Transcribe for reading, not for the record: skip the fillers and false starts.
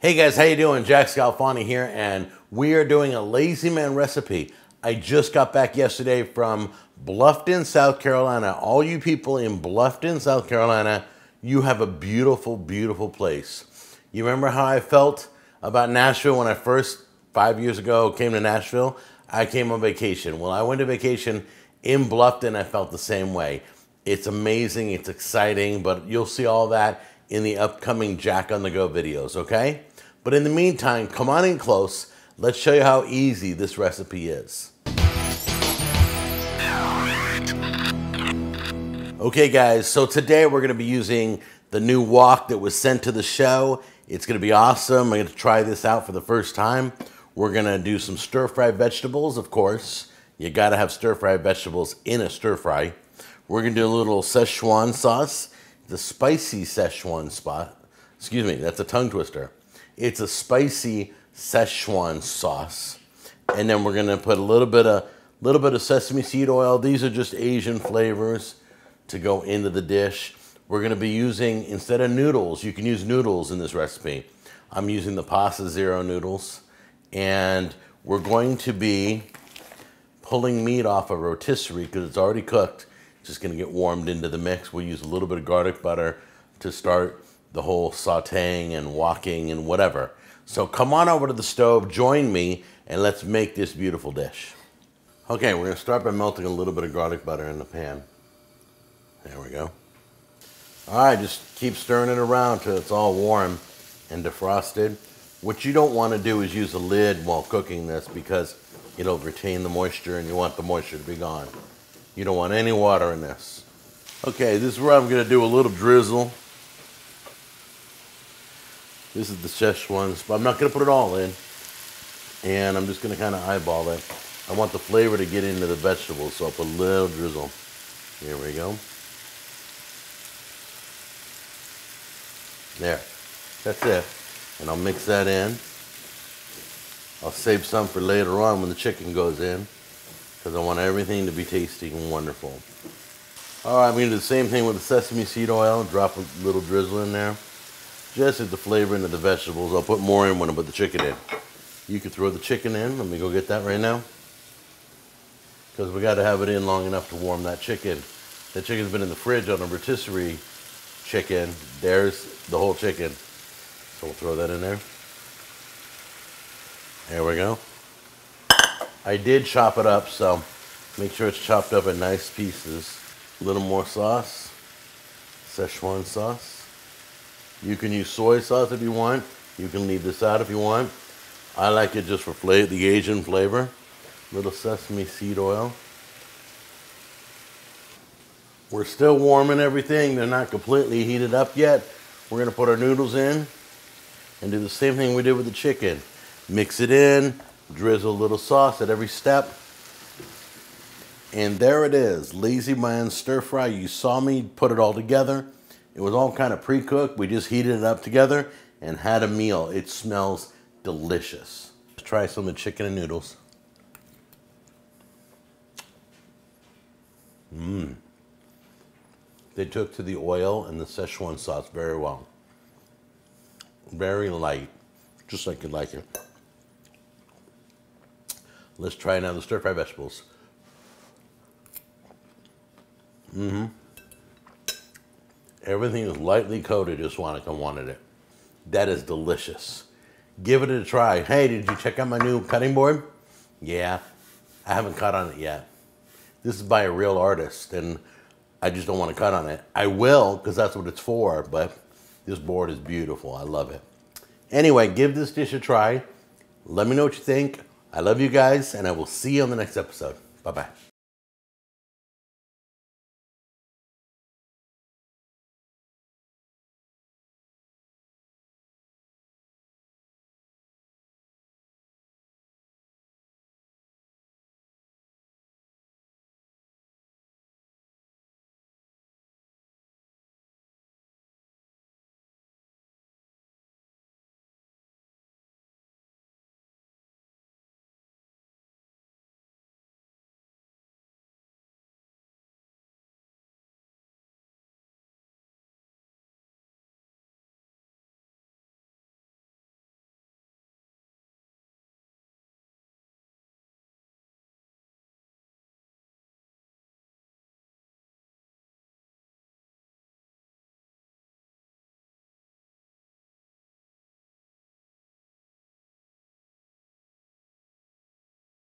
Hey guys, how you doing? Jack Scalfani here, and we are doing a Lazy Man recipe. I just got back yesterday from Bluffton, South Carolina. All you people in Bluffton, South Carolina, you have a beautiful, beautiful place. You remember how I felt about Nashville when I first, 5 years ago, came to Nashville? I came on vacation. Well, I went to vacation in Bluffton. I felt the same way. It's amazing, it's exciting, but you'll see all that in the upcoming Jack on the Go videos, okay? But in the meantime, come on in close. Let's show you how easy this recipe is. Okay guys, so today we're gonna be using the new wok that was sent to the show. It's gonna be awesome. I'm gonna try this out for the first time. We're gonna do some stir-fried vegetables, of course. You gotta have stir-fried vegetables in a stir-fry. We're gonna do a little Szechuan sauce. The spicy Szechuan spot. Excuse me, that's a tongue twister. It's a spicy Szechuan sauce. And then we're gonna put a little bit of sesame seed oil. These are just Asian flavors to go into the dish. We're gonna be using, instead of noodles, you can use noodles in this recipe. I'm using the Pasta Zero noodles. And we're going to be pulling meat off a rotisserie because it's already cooked. Just gonna get warmed into the mix. We'll use a little bit of garlic butter to start the whole sauteing and walking and whatever. So come on over to the stove, join me, and let's make this beautiful dish. Okay, we're gonna start by melting a little bit of garlic butter in the pan. There we go. All right, just keep stirring it around till it's all warm and defrosted. What you don't wanna do is use a lid while cooking this because it'll retain the moisture and you want the moisture to be gone. You don't want any water in this. Okay, this is where I'm gonna do a little drizzle. This is the Szechuan, but I'm not gonna put it all in. And I'm just gonna kind of eyeball it. I want the flavor to get into the vegetables, so I'll put a little drizzle. Here we go. There, that's it. And I'll mix that in. I'll save some for later on when the chicken goes in, because I want everything to be tasty and wonderful. All right, I'm gonna do the same thing with the sesame seed oil. Drop a little drizzle in there. Just as the flavor into the vegetables. I'll put more in when I put the chicken in. You can throw the chicken in. Let me go get that right now. Because we gotta have it in long enough to warm that chicken. That chicken's been in the fridge on a rotisserie chicken. There's the whole chicken. So we'll throw that in there. There we go. I did chop it up, so make sure it's chopped up in nice pieces. A little more sauce, Szechuan sauce. You can use soy sauce if you want. You can leave this out if you want. I like it just for the Asian flavor. Little sesame seed oil. We're still warming everything. They're not completely heated up yet. We're gonna put our noodles in and do the same thing we did with the chicken. Mix it in. Drizzle a little sauce at every step. And there it is, Lazy Man stir fry. You saw me put it all together. It was all kind of pre-cooked. We just heated it up together and had a meal. It smells delicious. Let's try some of the chicken and noodles. They took to the oil and the Szechuan sauce very well. Very light, just like you'd like it. Let's try now the stir-fry vegetables. Everything is lightly coated just like I wanted it. That is delicious. Give it a try. Hey, did you check out my new cutting board? Yeah, I haven't cut on it yet. This is by a real artist, and I just don't want to cut on it. I will, because that's what it's for, but this board is beautiful. I love it. Anyway, give this dish a try. Let me know what you think. I love you guys, and I will see you on the next episode. Bye-bye.